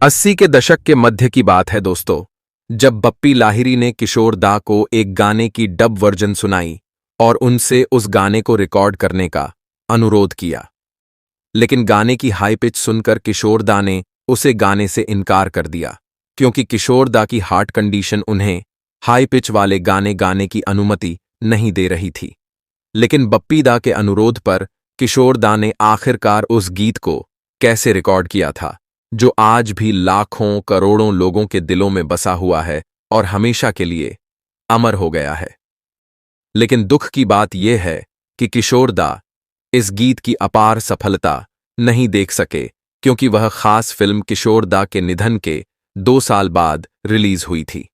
80 के दशक के मध्य की बात है दोस्तों, जब बप्पी लाहिरी ने किशोर दा को एक गाने की डब वर्जन सुनाई और उनसे उस गाने को रिकॉर्ड करने का अनुरोध किया। लेकिन गाने की हाई पिच सुनकर किशोर दा ने उसे गाने से इनकार कर दिया, क्योंकि किशोर दा की हार्ट कंडीशन उन्हें हाई पिच वाले गाने गाने की अनुमति नहीं दे रही थी। लेकिन बप्पी दा के अनुरोध पर किशोर दा ने आखिरकार उस गीत को कैसे रिकॉर्ड किया था, जो आज भी लाखों करोड़ों लोगों के दिलों में बसा हुआ है और हमेशा के लिए अमर हो गया है। लेकिन दुख की बात यह है कि किशोर दा इस गीत की अपार सफलता नहीं देख सके, क्योंकि वह खास फिल्म किशोर दा के निधन के 2 साल बाद रिलीज हुई थी।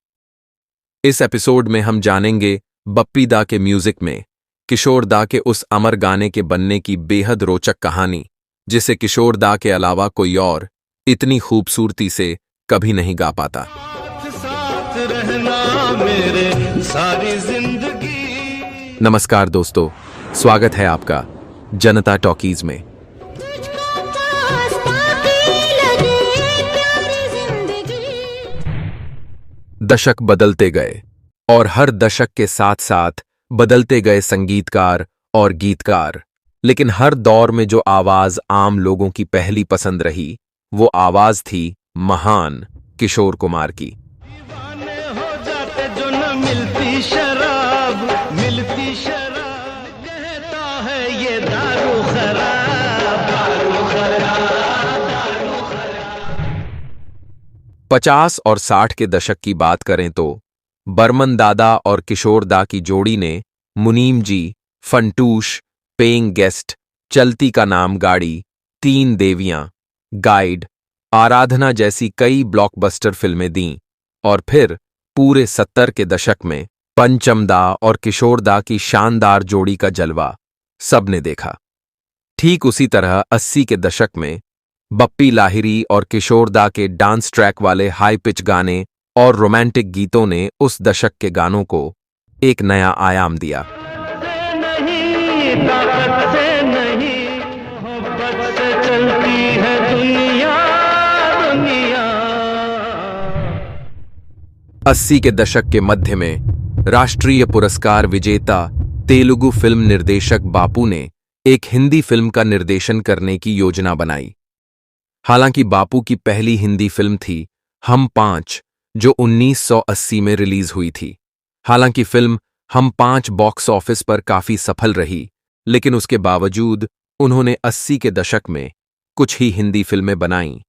इस एपिसोड में हम जानेंगे बप्पी दा के म्यूजिक में किशोर दा के उस अमर गाने के बनने की बेहद रोचक कहानी, जिसे किशोर दा के अलावा कोई और इतनी खूबसूरती से कभी नहीं गा पाता। साथ रहना मेरे सारी जिंदगी। नमस्कार दोस्तों, स्वागत है आपका जनता टॉकीज में। दशक बदलते गए और हर दशक के साथ साथ बदलते गए संगीतकार और गीतकार, लेकिन हर दौर में जो आवाज आम लोगों की पहली पसंद रही, वो आवाज थी महान किशोर कुमार की। दीवाने हो जाते जो न मिलती शराब कहता है ये दारू खराब, दारू खराब, दारू खराब। 50 और 60 के दशक की बात करें तो बर्मन दादा और किशोर दा की जोड़ी ने मुनीम जी, फंटूश, पेइंग गेस्ट, चलती का नाम गाड़ी, तीन देवियां, गाइड, आराधना जैसी कई ब्लॉकबस्टर फिल्में दीं। और फिर पूरे 70 के दशक में पंचम दा और किशोर दा की शानदार जोड़ी का जलवा सबने देखा। ठीक उसी तरह 80 के दशक में बप्पी लाहिरी और किशोर दा के डांस ट्रैक वाले हाई पिच गाने और रोमांटिक गीतों ने उस दशक के गानों को एक नया आयाम दिया। नहीं, ताकत से नहीं, मोहब्बत से चलती है दुनिया, दुनिया। 80 के दशक के मध्य में राष्ट्रीय पुरस्कार विजेता तेलुगु फिल्म निर्देशक बापू ने एक हिंदी फिल्म का निर्देशन करने की योजना बनाई। हालांकि बापू की पहली हिंदी फिल्म थी हम पांच, जो 1980 में रिलीज हुई थी। हालांकि फिल्म हम पांच बॉक्स ऑफिस पर काफी सफल रही, लेकिन उसके बावजूद उन्होंने 80 के दशक में कुछ ही हिंदी फिल्में बनाईं,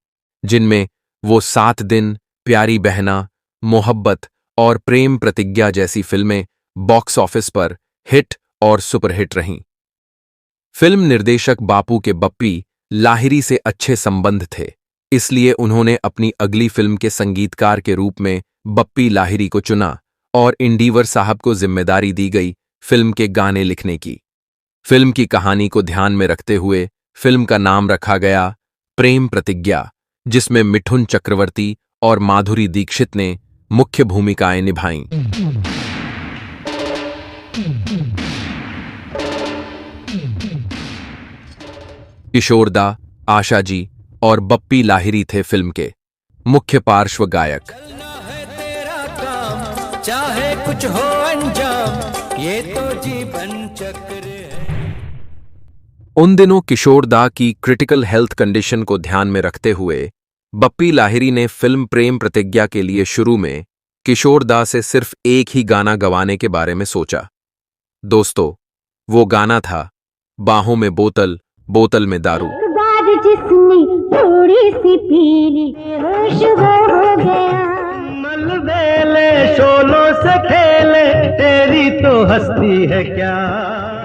जिनमें वो 7 दिन, प्यारी बहना, मोहब्बत और प्रेम प्रतिज्ञा जैसी फिल्में बॉक्स ऑफिस पर हिट और सुपरहिट रहीं। फिल्म निर्देशक बापू के बप्पी लाहिरी से अच्छे संबंध थे, इसलिए उन्होंने अपनी अगली फिल्म के संगीतकार के रूप में बप्पी लाहिरी को चुना और इंडीवर साहब को जिम्मेदारी दी गई फिल्म के गाने लिखने की। फिल्म की कहानी को ध्यान में रखते हुए फिल्म का नाम रखा गया प्रेम प्रतिज्ञा, जिसमें मिठुन चक्रवर्ती और माधुरी दीक्षित ने मुख्य भूमिकाएं निभाईं। किशोर दा, आशा जी और बप्पी लाहिरी थे फिल्म के मुख्य पार्श्व गायक। चलना है तेरा काम, चाहे कुछ हो अंजाम, ये तो जीवन चक्र है। उन दिनों किशोर दा की क्रिटिकल हेल्थ कंडीशन को ध्यान में रखते हुए बप्पी लाहिरी ने फिल्म प्रेम प्रतिज्ञा के लिए शुरू में किशोर दा से सिर्फ एक ही गाना गवाने के बारे में सोचा। दोस्तों, वो गाना था बाहों में बोतल, बोतल में दारू। जिसने थोड़ी सी पीली होश हो गया, मलबेले शोलों से खेले, तेरी तो हस्ती है क्या,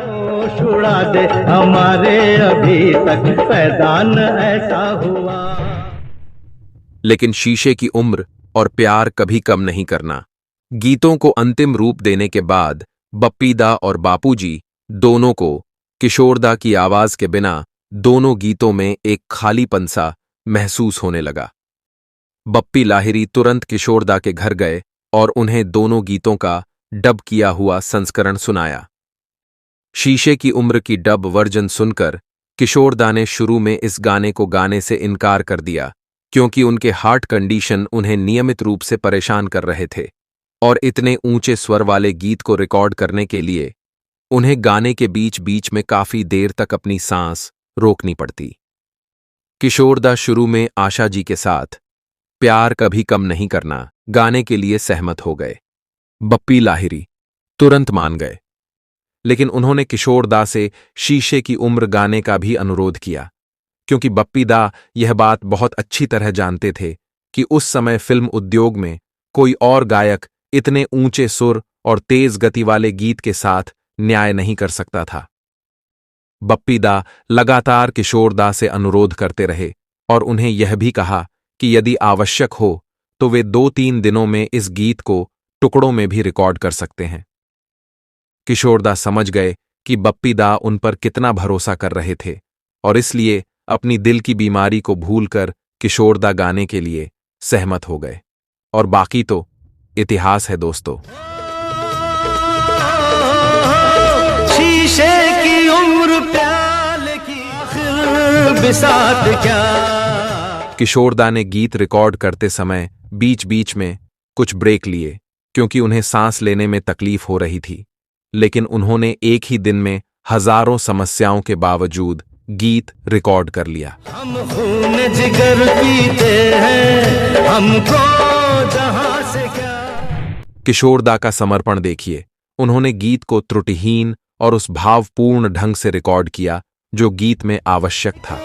ओ छुड़ा दे हमारे अभी तक पैदा न ऐसा हुआ। लेकिन शीशे की उम्र और प्यार कभी कम नहीं करना। गीतों को अंतिम रूप देने के बाद बप्पी दा और बापूजी दोनों को किशोर दा की आवाज के बिना दोनों गीतों में एक खालीपन सा महसूस होने लगा। बप्पी लाहिरी तुरंत किशोर दा के घर गए और उन्हें दोनों गीतों का डब किया हुआ संस्करण सुनाया। शीशे की उम्र की डब वर्जन सुनकर किशोर दा ने शुरू में इस गाने को गाने से इनकार कर दिया, क्योंकि उनके हार्ट कंडीशन उन्हें नियमित रूप से परेशान कर रहे थे और इतने ऊंचे स्वर वाले गीत को रिकॉर्ड करने के लिए उन्हें गाने के बीच बीच में काफी देर तक अपनी सांस रोकनी पड़ती। किशोरदा शुरू में आशा जी के साथ प्यार कभी कम नहीं करना गाने के लिए सहमत हो गए। बप्पी लाहिरी तुरंत मान गए, लेकिन उन्होंने किशोरदा से शीशे की उम्र गाने का भी अनुरोध किया, क्योंकि बप्पी दा यह बात बहुत अच्छी तरह जानते थे कि उस समय फिल्म उद्योग में कोई और गायक इतने ऊंचे सुर और तेज गति वाले गीत के साथ न्याय नहीं कर सकता था। बप्पी दा लगातार किशोरदा से अनुरोध करते रहे और उन्हें यह भी कहा कि यदि आवश्यक हो तो वे 2-3 दिनों में इस गीत को टुकड़ों में भी रिकॉर्ड कर सकते हैं। किशोरदा समझ गए कि बप्पी दा उन पर कितना भरोसा कर रहे थे और इसलिए अपनी दिल की बीमारी को भूलकर किशोरदा गाने के लिए सहमत हो गए। और बाकी तो इतिहास है दोस्तों। शीशे की उम्र प्याले की आखिर बिसात क्या। किशोरदा ने गीत रिकॉर्ड करते समय बीच बीच में कुछ ब्रेक लिए, क्योंकि उन्हें सांस लेने में तकलीफ हो रही थी, लेकिन उन्होंने एक ही दिन में हजारों समस्याओं के बावजूद गीत रिकॉर्ड कर लिया। हम खून जिगर पीते हैं, हमको जहां से क्या। किशोरदा का समर्पण देखिए। उन्होंने गीत को त्रुटिहीन और उस भावपूर्ण ढंग से रिकॉर्ड किया जो गीत में आवश्यक था।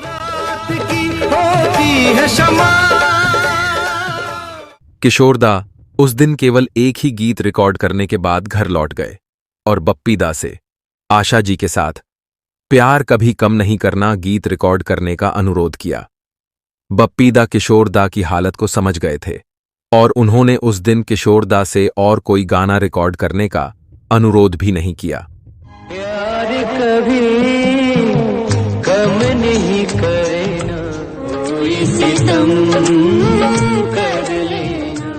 किशोरदा उस दिन केवल एक ही गीत रिकॉर्ड करने के बाद घर लौट गए और बप्पी दा से आशा जी के साथ प्यार कभी कम नहीं करना गीत रिकॉर्ड करने का अनुरोध किया। बप्पी दा किशोरदा की हालत को समझ गए थे और उन्होंने उस दिन किशोरदा से और कोई गाना रिकॉर्ड करने का अनुरोध भी नहीं किया। प्यार कभी कम नहीं करे ना, कोई सितम कर लेना।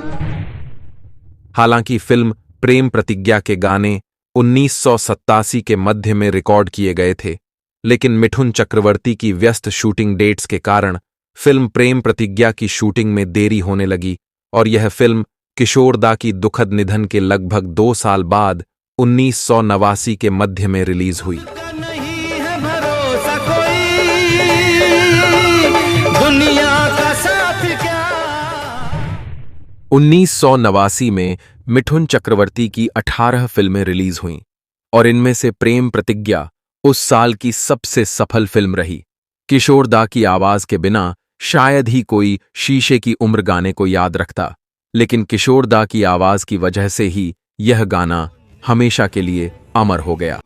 हालांकि फिल्म प्रेम प्रतिज्ञा के गाने 1987 के मध्य में रिकॉर्ड किए गए थे, लेकिन मिठुन चक्रवर्ती की व्यस्त शूटिंग डेट्स के कारण फिल्म प्रेम प्रतिज्ञा की शूटिंग में देरी होने लगी और यह फिल्म किशोरदा की दुखद निधन के लगभग 2 साल बाद 1989 के मध्य में रिलीज हुई। नहीं है भरोसा कोई, दुनिया का साथ क्या। 1989 में मिठुन चक्रवर्ती की 18 फिल्में रिलीज हुईं और इनमें से प्रेम प्रतिज्ञा उस साल की सबसे सफल फिल्म रही। किशोरदा की आवाज के बिना शायद ही कोई शीशे की उम्र गाने को याद रखता, लेकिन किशोरदा की आवाज की वजह से ही यह गाना हमेशा के लिए अमर हो गया।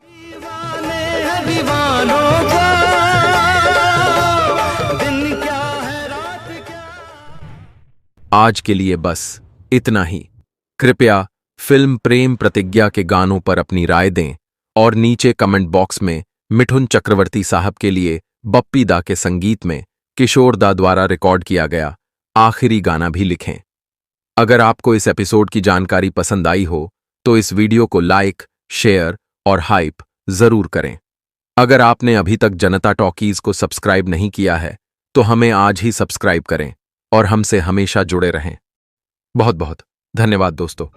आज के लिए बस इतना ही। कृपया फिल्म प्रेम प्रतिज्ञा के गानों पर अपनी राय दें और नीचे कमेंट बॉक्स में मिठुन चक्रवर्ती साहब के लिए बप्पी दा के संगीत में किशोरदा द्वारा रिकॉर्ड किया गया आखिरी गाना भी लिखें। अगर आपको इस एपिसोड की जानकारी पसंद आई हो तो इस वीडियो को लाइक, शेयर और हाइप जरूर करें। अगर आपने अभी तक जनता टॉकीज को सब्सक्राइब नहीं किया है तो हमें आज ही सब्सक्राइब करें और हमसे हमेशा जुड़े रहें। बहुत बहुत धन्यवाद दोस्तों।